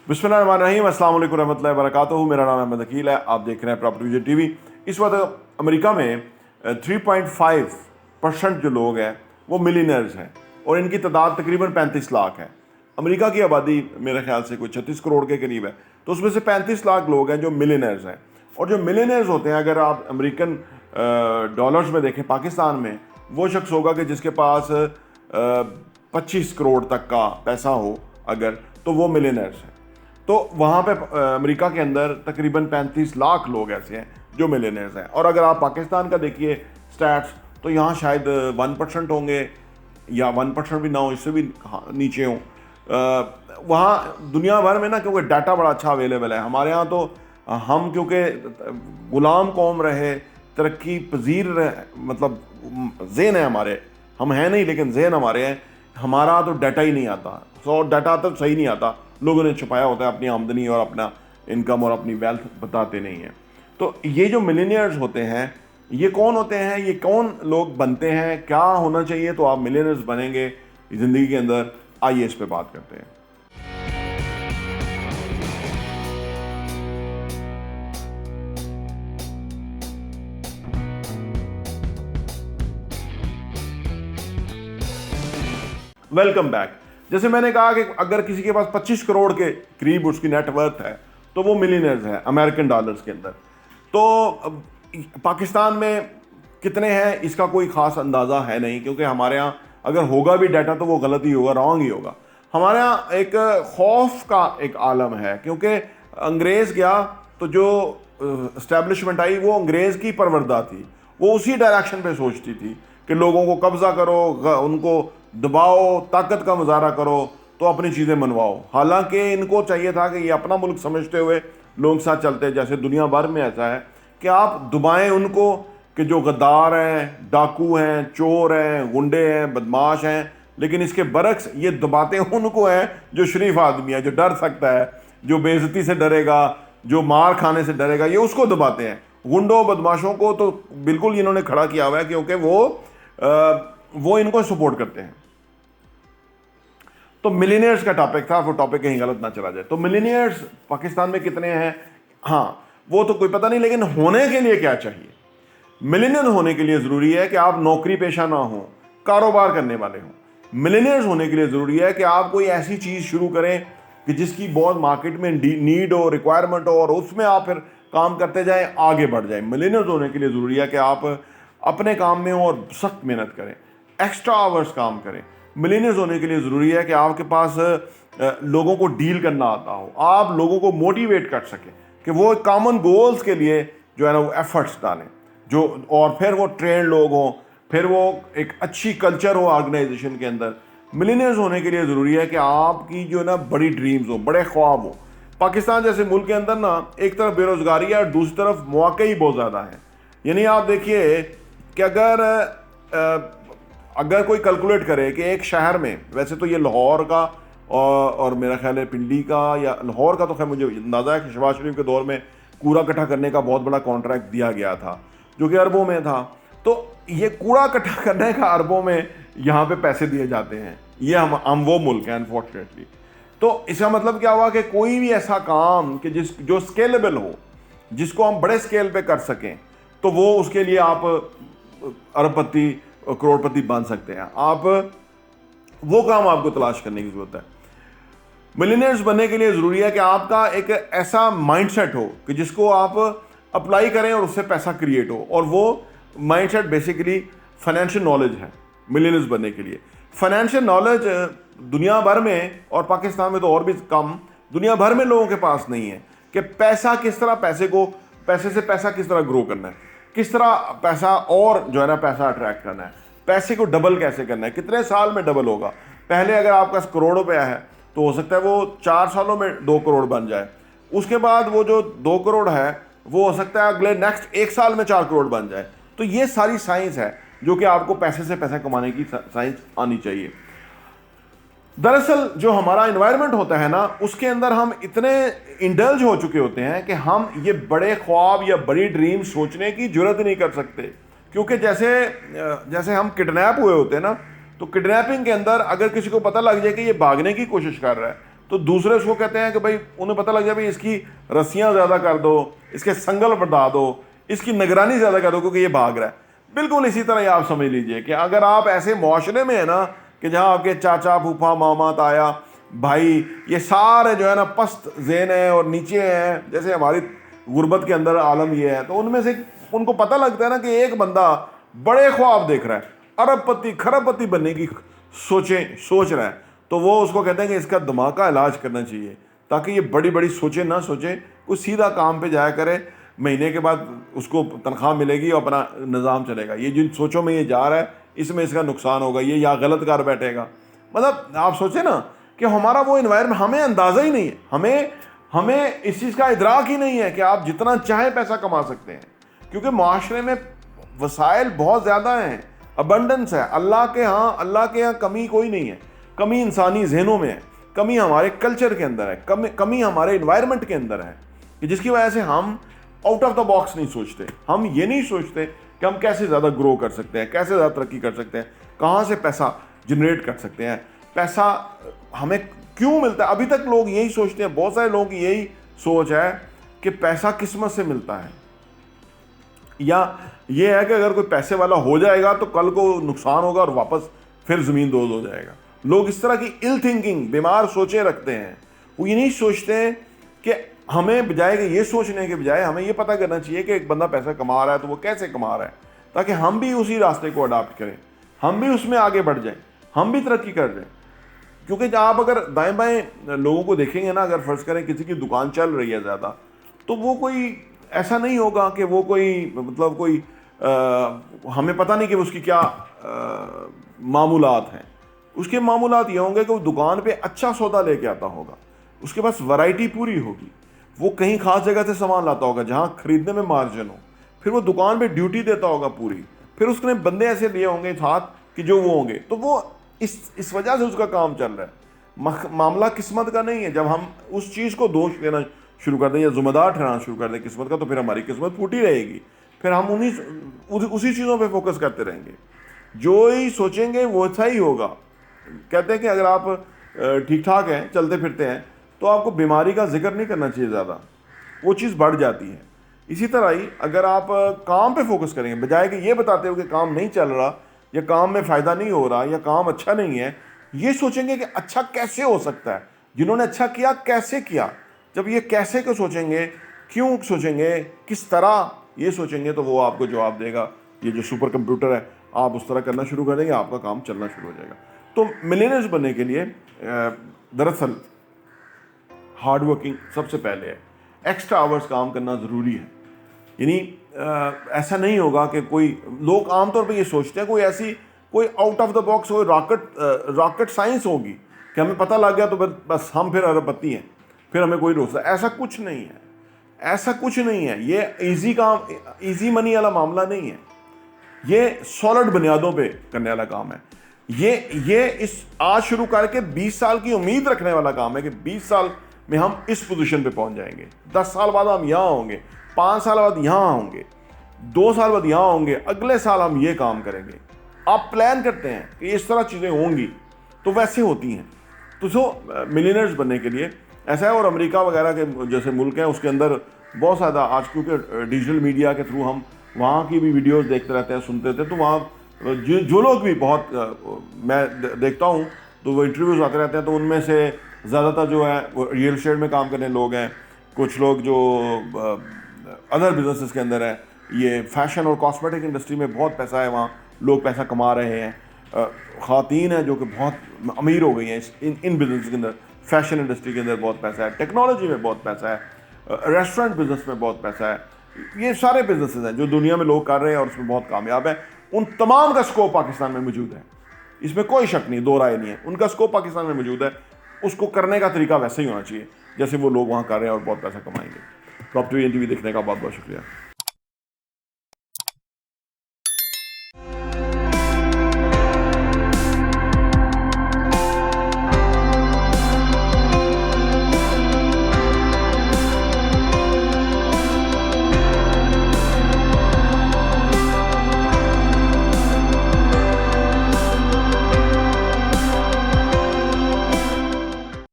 बिस्मिल्लाहिर्रहमानिर्रहीम, अस्सलाम वालेकुम रहमतुल्लाहि व बरकातुहू। मेरा नाम अहमद अकील है। आप देख रहे हैं प्रॉपर्टी विजन टीवी। इस वक्त अमेरिका में 3.5% जो लोग हैं वो मिलीनियर्स हैं और इनकी तादाद तकरीबन 35 लाख है। अमेरिका की आबादी मेरे ख्याल से कोई 36 करोड़ के करीब है, तो उसमें से 35 लाख लोग हैं जो मिलीनियर्स हैं। और जो मिलीनियर्स होते हैं, अगर आप अमेरिकन डॉलर्स में देखें, पाकिस्तान में वो शख्स होगा कि जिसके पास 25 करोड़ तक का पैसा हो अगर, तो वो मिलीनियर्स हैं। तो वहाँ पे अमेरिका के अंदर तकरीबन 35 लाख लोग ऐसे हैं जो मिलियनेयर्स हैं। और अगर आप पाकिस्तान का देखिए स्टैट्स, तो यहाँ शायद 1% होंगे या 1% भी ना हो, इससे भी नीचे हों। वहाँ दुनिया भर में ना, क्योंकि डाटा बड़ा अच्छा अवेलेबल है। हमारे यहाँ तो हम क्योंकि गुलाम कौम रहे, तरक्की पजीर मतलब ज़हन है हमारे, हम हैं नहीं लेकिन ज़हन हमारे हैं, हमारा तो डाटा ही नहीं आता। डाटा तो सही नहीं आता, लोगों ने छुपाया होता है अपनी आमदनी और अपना इनकम और अपनी वेल्थ बताते नहीं हैं। तो ये जो मिलीनियर्स होते हैं, ये कौन होते हैं, ये कौन लोग बनते हैं, क्या होना चाहिए तो आप मिलीनियर्स बनेंगे ज़िंदगी के अंदर? आइए इस पे बात करते हैं। Welcome back. जैसे मैंने कहा कि अगर किसी के पास 25 करोड़ के करीब उसकी नेटवर्थ है तो वो मिलीनियर्स है अमेरिकन डॉलर्स के अंदर। तो पाकिस्तान में कितने हैं इसका कोई ख़ास अंदाज़ा है नहीं, क्योंकि हमारे यहाँ अगर होगा भी डाटा तो वो गलत ही होगा, रॉन्ग ही होगा। हमारे यहाँ एक खौफ का एक आलम है, क्योंकि अंग्रेज़ गया तो जो इस्टेब्लिशमेंट आई वो अंग्रेज़ की परवरदा थी, वो उसी डायरेक्शन पे सोचती थी कि लोगों को कब्ज़ा करो, उनको दबाओ, ताकत का मुजाहरा करो तो अपनी चीज़ें मनवाओ। हालांकि इनको चाहिए था कि ये अपना मुल्क समझते हुए लोगों के साथ चलते। जैसे दुनिया भर में ऐसा है कि आप दबाएं उनको कि जो गद्दार हैं, डाकू हैं, चोर हैं, गुंडे हैं, बदमाश हैं, लेकिन इसके बरक्स ये दबाते उनको हैं जो शरीफ आदमी है, जो डर सकता है, जो बेइज्जती से डरेगा, जो मार खाने से डरेगा, ये उसको दबाते हैं। गुंडों बदमाशों को तो बिल्कुल इन्होंने खड़ा किया हुआ है, क्योंकि वो इनको सपोर्ट करते हैं। तो मिलीनियर्स का टॉपिक था, वो टॉपिक कहीं गलत ना चला जाए। तो मिलीनियर्स पाकिस्तान में कितने हैं, हाँ वो तो कोई पता नहीं, लेकिन होने के लिए क्या चाहिए? मिलीनियर होने के लिए ज़रूरी है कि आप नौकरी पेशा ना हो, कारोबार करने वाले हों। मिलीनियर्स होने के लिए ज़रूरी है कि आप कोई ऐसी चीज़ शुरू करें कि जिसकी बहुत मार्केट में नीड हो, रिक्वायरमेंट हो, और उसमें आप फिर काम करते जाएं, आगे बढ़ जाएं। मिलीनियर्स होने के लिए ज़रूरी है कि आप अपने काम में हो और सख्त मेहनत करें, एक्स्ट्रा आवर्स काम करें। मिलीनियर्स होने के लिए ज़रूरी है कि आपके पास लोगों को डील करना आता हो, आप लोगों को मोटिवेट कर सकें कि वो कॉमन गोल्स के लिए जो है ना वो एफर्ट्स डालें, जो और फिर वो ट्रेंड लोग हों, फिर वो एक अच्छी कल्चर हो ऑर्गेनाइजेशन के अंदर। मिलीनियर्स होने के लिए ज़रूरी है कि आपकी जो है ना बड़ी ड्रीम्स हो, बड़े ख्वाब हो। पाकिस्तान जैसे मुल्क के अंदर ना एक तरफ बेरोज़गारी है और दूसरी तरफ मौके ही बहुत ज़्यादा हैं। यानी आप देखिए कि अगर कोई कैलकुलेट करे कि एक शहर में, वैसे तो ये लाहौर का और मेरा ख्याल है पिंडी का या लाहौर का, तो खैर मुझे अंदाज़ा है कि शहबाज शरीफ के दौर में कूड़ा इकट्ठा करने का बहुत बड़ा कॉन्ट्रैक्ट दिया गया था जो कि अरबों में था। तो ये कूड़ा इकट्ठा करने का अरबों में यहाँ पे पैसे दिए जाते हैं। ये हम वो मुल्क हैं अनफॉर्चुनेटली। तो इसका मतलब क्या हुआ कि कोई भी ऐसा काम कि जो स्केलेबल हो, जिसको हम बड़े स्केल पे कर सकें, तो वो उसके लिए आप अरबपति करोड़पति बन सकते हैं। आप वो काम आपको तलाश करने की ज़रूरत है। मिलीनियर्स बनने के लिए ज़रूरी है कि आपका एक ऐसा माइंडसेट हो कि जिसको आप अप्लाई करें और उससे पैसा क्रिएट हो, और वो माइंडसेट बेसिकली फाइनेंशियल नॉलेज है। मिलीनियर्स बनने के लिए फाइनेंशियल नॉलेज दुनिया भर में, और पाकिस्तान में तो और भी कम, दुनिया भर में लोगों के पास नहीं है कि पैसा किस तरह, पैसे से पैसा किस तरह ग्रो करना है, किस तरह पैसा और जो है ना पैसा अट्रैक्ट करना है, पैसे को डबल कैसे करना है, कितने साल में डबल होगा। पहले अगर आपका करोड़ रुपया है तो हो सकता है वो 4 सालों में 2 करोड़ बन जाए। उसके बाद वो जो 2 करोड़ है वो हो सकता है अगले नेक्स्ट 1 साल में 4 करोड़ बन जाए। तो ये सारी साइंस है जो कि आपको पैसे से पैसा कमाने की साइंस आनी चाहिए। दरअसल जो हमारा इन्वायरमेंट होता है ना, उसके अंदर हम इतने इंडल्ज हो चुके होते हैं कि हम ये बड़े ख्वाब या बड़ी ड्रीम सोचने की जरूरत नहीं कर सकते, क्योंकि जैसे हम किडनैप हुए होते हैं ना, तो किडनैपिंग के अंदर अगर किसी को पता लग जाए कि ये भागने की कोशिश कर रहा है, तो تو دوسرے اس کو کہتے ہیں کہ بھائی انہیں پتہ لگ جائے بھائی اس کی رسیاں زیادہ کر دو, اس کے سنگل بڑھا دو, اس کی نگرانی زیادہ کر دو کیونکہ یہ بھاگ رہا ہے. بالکل اسی طرح آپ سمجھ لیجئے کہ اگر آپ ایسے معاشرے میں ہیں نا کہ جہاں آپ کے چاچا پھوپھا ماما تایا بھائی یہ سارے جو ہے نا پست ذہن ہیں اور نیچے ہیں, جیسے ہماری غربت کے اندر عالم یہ ہے, تو ان میں سے ان کو پتہ لگتا ہے نا کہ ایک بندہ بڑے خواب دیکھ رہا ہے, ارب پتی کھرب پتی بننے کی سوچ رہا ہے, تو وہ اس کو کہتے ہیں کہ اس کا دماغ کا علاج کرنا چاہیے تاکہ یہ بڑی بڑی سوچیں نہ سوچے, وہ سیدھا کام پہ جایا کرے, مہینے کے بعد اس کو تنخواہ ملے گی اور اپنا نظام چلے گا. یہ جن سوچوں میں یہ جا رہا ہے اس میں اس کا نقصان ہوگا, یہ یا غلط کر بیٹھے گا. مطلب آپ سوچیں نا کہ ہمارا وہ انوائرمنٹ, ہمیں اندازہ ہی نہیں ہے, ہمیں اس چیز کا ادراک ہی نہیں ہے کہ آپ جتنا چاہیں پیسہ کما سکتے ہیں, کیونکہ معاشرے میں وسائل بہت زیادہ ہیں, ابنڈنس ہے. اللہ کے ہاں کمی کوئی نہیں ہے, کمی انسانی ذہنوں میں ہے, کمی ہمارے کلچر کے اندر ہے, کمی ہمارے انوائرمنٹ کے اندر ہے, کہ جس کی وجہ سے ہم آؤٹ آف دا باکس نہیں سوچتے. ہم یہ نہیں سوچتے کہ ہم کیسے زیادہ گرو کر سکتے ہیں, کیسے زیادہ ترقی کر سکتے ہیں, کہاں سے پیسہ جنریٹ کر سکتے ہیں, پیسہ ہمیں کیوں ملتا ہے. ابھی تک لوگ یہی سوچتے ہیں, بہت سارے لوگوں کی یہی سوچ ہے کہ پیسہ قسمت سے ملتا ہے, یا یہ ہے کہ اگر کوئی پیسے والا ہو جائے گا تو کل کو نقصان ہوگا اور واپس پھر زمین دوز ہو جائے گا. لوگ اس طرح کی اِل تھنکنگ, بیمار سوچیں رکھتے ہیں. وہ یہ نہیں سوچتے کہ ہمیں بجائے کہ یہ سوچنے کے بجائے ہمیں یہ پتہ کرنا چاہیے کہ ایک بندہ پیسہ کما رہا ہے تو وہ کیسے کما رہا ہے, تاکہ ہم بھی اسی راستے کو اڈاپٹ کریں, ہم بھی اس میں آگے بڑھ جائیں, ہم بھی ترقی کر جائیں. کیونکہ آپ اگر دائیں بائیں لوگوں کو دیکھیں گے نا, اگر فرض کریں کسی کی دکان چل رہی ہے زیادہ, تو وہ کوئی ایسا نہیں ہوگا کہ وہ کوئی مطلب کوئی ہمیں پتہ نہیں کہ اس کی کیا معمولات ہیں. اس کے معمولات یہ ہوں گے کہ وہ دکان پہ اچھا سودا لے کے آتا ہوگا, اس کے پاس ورائٹی پوری ہوگی, وہ کہیں خاص جگہ سے سامان لاتا ہوگا جہاں خریدنے میں مارجن ہو, پھر وہ دکان پہ ڈیوٹی دیتا ہوگا پوری, پھر اس نے بندے ایسے لیے ہوں گے ساتھ کہ جو وہ ہوں گے, تو وہ اس وجہ سے اس کا کام چل رہا ہے. معاملہ قسمت کا نہیں ہے. جب ہم اس چیز کو دوش دینا شروع کر دیں یا ذمہ دار ٹھہرانا شروع کر دیں قسمت کا, تو پھر ہماری قسمت پھوٹی رہے گی, پھر ہم اسی چیزوں پہ فوکس کرتے رہیں گے, جو ہی سوچیں گے وہ اچھا ہی ہوگا. کہتے ہیں کہ اگر آپ ٹھیک ٹھاک ہیں, چلتے پھرتے ہیں, تو آپ کو بیماری کا ذکر نہیں کرنا چاہیے زیادہ, وہ چیز بڑھ جاتی ہے. اسی طرح ہی اگر آپ کام پہ فوکس کریں گے, بجائے کہ یہ بتاتے ہو کہ کام نہیں چل رہا یا کام میں فائدہ نہیں ہو رہا یا کام اچھا نہیں ہے, یہ سوچیں گے کہ اچھا کیسے ہو سکتا ہے, جنہوں نے اچھا کیا کیسے کیا. جب یہ کیسے کو سوچیں گے, کیوں سوچیں گے, کس طرح یہ سوچیں گے, تو وہ آپ کو جواب دے گا. یہ جو سپر کمپیوٹر ہے, آپ اس طرح کرنا شروع کر دیں گے, آپ کا کام چلنا شروع ہو جائے گا. تو ملینئرز بننے کے لیے دراصل ہارڈ ورکنگ سب سے پہلے ہے, ایکسٹرا آورز کام کرنا ضروری ہے. یعنی ایسا نہیں ہوگا کہ کوئی لوگ عام طور پہ یہ سوچتے ہیں کوئی آؤٹ آف دا باکس کوئی راکٹ سائنس ہوگی کہ ہمیں پتہ لگ گیا تو بس ہم پھر ارب پتی ہیں, پھر ہمیں کوئی روک سکتا. ایسا کچھ نہیں ہے, ایسا کچھ نہیں ہے. یہ ایزی منی والا معاملہ نہیں ہے, یہ سالڈ بنیادوں پہ کرنے والا کام ہے. یہ اس آج شروع کر کے 20 سال کی امید رکھنے والا کام ہے کہ 20 سال میں ہم اس پوزیشن پہ پہنچ جائیں گے, 10 سال بعد ہم یہاں ہوں گے, 5 سال بعد یہاں ہوں گے, 2 سال بعد یہاں ہوں گے, اگلے سال ہم یہ کام کریں گے. آپ پلان کرتے ہیں کہ اس طرح چیزیں ہوں گی تو ویسے ہوتی ہیں. تو ملینئرز بننے کے لیے ایسا ہے. اور امریکہ وغیرہ کے جیسے ملک ہیں اس کے اندر بہت زیادہ آج کیونکہ ڈیجیٹل میڈیا کے تھرو ہم وہاں کی بھی ویڈیوز دیکھتے رہتے ہیں, سنتے تھے, تو وہاں جو لوگ بھی بہت میں دیکھتا ہوں تو وہ انٹرویوز آتے رہتے ہیں, تو ان میں سے زیادہ تر جو ہے وہ ریئل اسٹیٹ میں کام کرنے لوگ ہیں, کچھ لوگ جو ادر بزنسز کے اندر ہیں. یہ فیشن اور کاسمیٹک انڈسٹری میں بہت پیسہ ہے, وہاں لوگ پیسہ کما رہے ہیں. خواتین ہیں جو کہ بہت امیر ہو گئی ہیں ان بزنس کے اندر. فیشن انڈسٹری کے اندر بہت پیسہ ہے, ٹیکنالوجی میں بہت پیسہ ہے, ریسٹورنٹ بزنس میں بہت پیسہ ہے. یہ سارے بزنسز ہیں جو دنیا میں لوگ کر رہے ہیں اور اس میں بہت کامیاب ہیں. ان تمام کا اسکوپ پاکستان میں موجود ہے, اس میں کوئی شک نہیں, دو رائے نہیں ہے. ان کا اسکوپ پاکستان میں موجود ہے, اس کو کرنے کا طریقہ ویسے ہی ہونا چاہیے جیسے وہ لوگ وہاں کر رہے ہیں اور بہت پیسہ کمائیں گے. تو اب تو یہ انٹرویو دیکھنے کا بہت بہت شکریہ.